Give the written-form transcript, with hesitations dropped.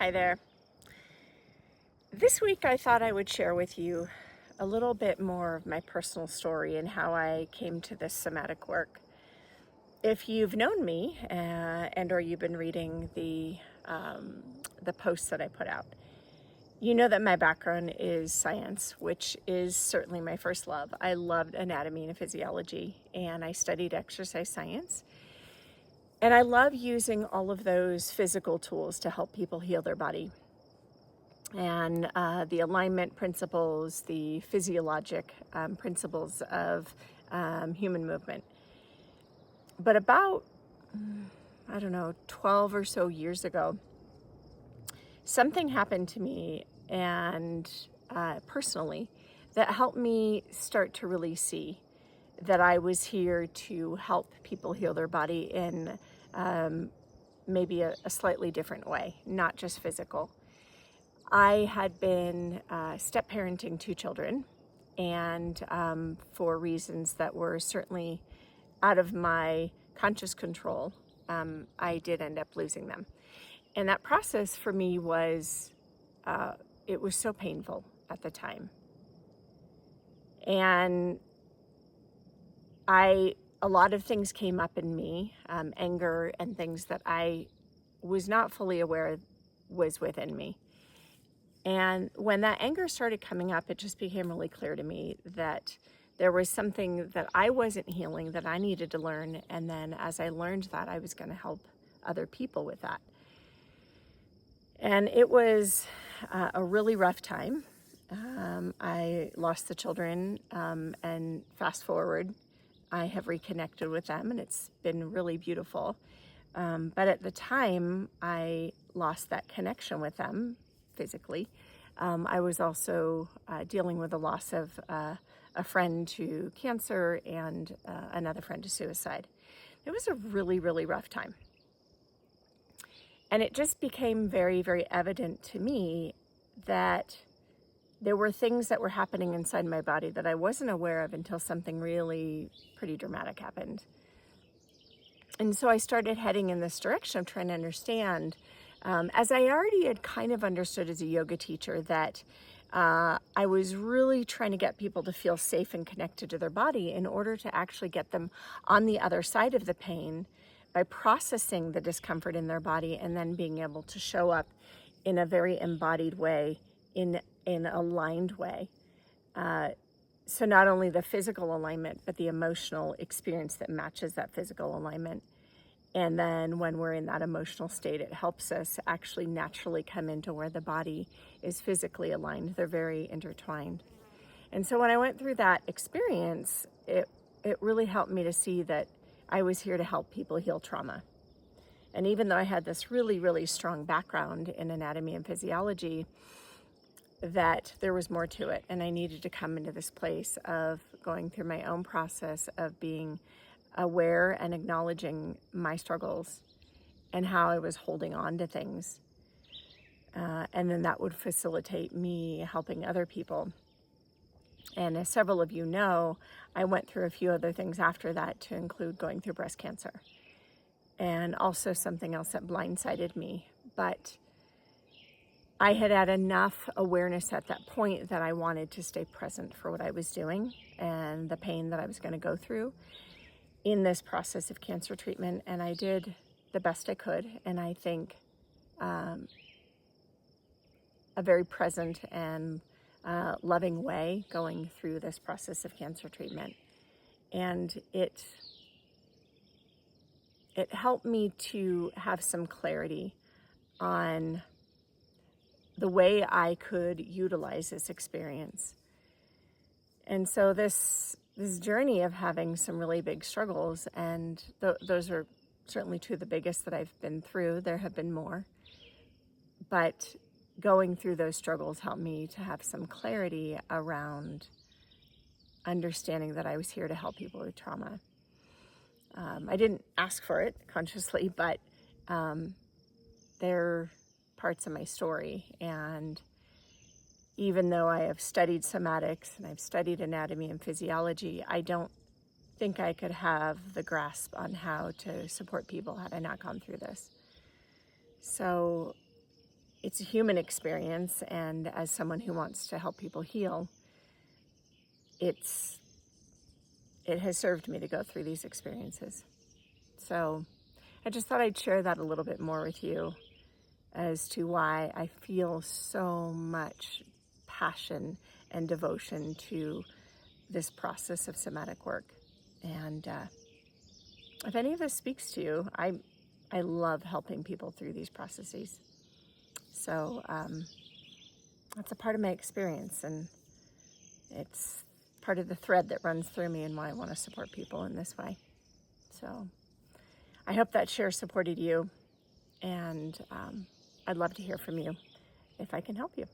Hi there. This week I thought I would share with you a little bit more of my personal story and how I came to this somatic work. If you've known me and or you've been reading the posts that I put out, you know that my background is science, which is certainly my first love. I loved anatomy and physiology, and I studied exercise science. And I love using all of those physical tools to help people heal their body. And the alignment principles, the physiologic principles of human movement. But about, I don't know, 12 or so years ago, something happened to me and personally that helped me start to really see that I was here to help people heal their body in maybe a slightly different way, not just physical. I had been step parenting two children, and for reasons that were certainly out of my conscious control, I did end up losing them. And that process for me was, it was so painful at the time. And a lot of things came up in me, anger and things that I was not fully aware was within me. And when that anger started coming up, it just became really clear to me that there was something that I wasn't healing that I needed to learn. And then as I learned that, I was going to help other people with that. And it was a really rough time. I lost the children, and fast forward, I have reconnected with them, and it's been really beautiful. But at the time, I lost that connection with them physically. I was also dealing with the loss of a friend to cancer and another friend to suicide. It was a really, really rough time. And it just became very, very evident to me that there were things that were happening inside my body that I wasn't aware of until something really pretty dramatic happened. And so I started heading in this direction of trying to understand, as I already had kind of understood as a yoga teacher, that I was really trying to get people to feel safe and connected to their body in order to actually get them on the other side of the pain by processing the discomfort in their body and then being able to show up in a very embodied way, in an aligned way. So not only the physical alignment, but the emotional experience that matches that physical alignment. And then when we're in that emotional state, it helps us actually naturally come into where the body is physically aligned. They're very intertwined. And so when I went through that experience, it really helped me to see that I was here to help people heal trauma. And even though I had this really, really strong background in anatomy and physiology, that there was more to it. And I needed to come into this place of going through my own process of being aware and acknowledging my struggles and how I was holding on to things. And then that would facilitate me helping other people. And as several of you know, I went through a few other things after that, to include going through breast cancer and also something else that blindsided me. But I had had enough awareness at that point that I wanted to stay present for what I was doing and the pain that I was going to go through in this process of cancer treatment. And I did the best I could. And I think a very present and loving way going through this process of cancer treatment. And it helped me to have some clarity on the way I could utilize this experience. And so this journey of having some really big struggles, and those are certainly two of the biggest that I've been through. There have been more. But going through those struggles helped me to have some clarity around understanding that I was here to help people with trauma. I didn't ask for it consciously, but they're parts of my story. And even though I have studied somatics and I've studied anatomy and physiology, I don't think I could have the grasp on how to support people had I not gone through this. So it's a human experience, and as someone who wants to help people heal, it has served me to go through these experiences. So I just thought I'd share that a little bit more with you as to why I feel so much passion and devotion to this process of somatic work. And if any of this speaks to you, I love helping people through these processes. So that's a part of my experience, and it's part of the thread that runs through me and why I want to support people in this way. So I hope that share supported you, and I'd love to hear from you if I can help you.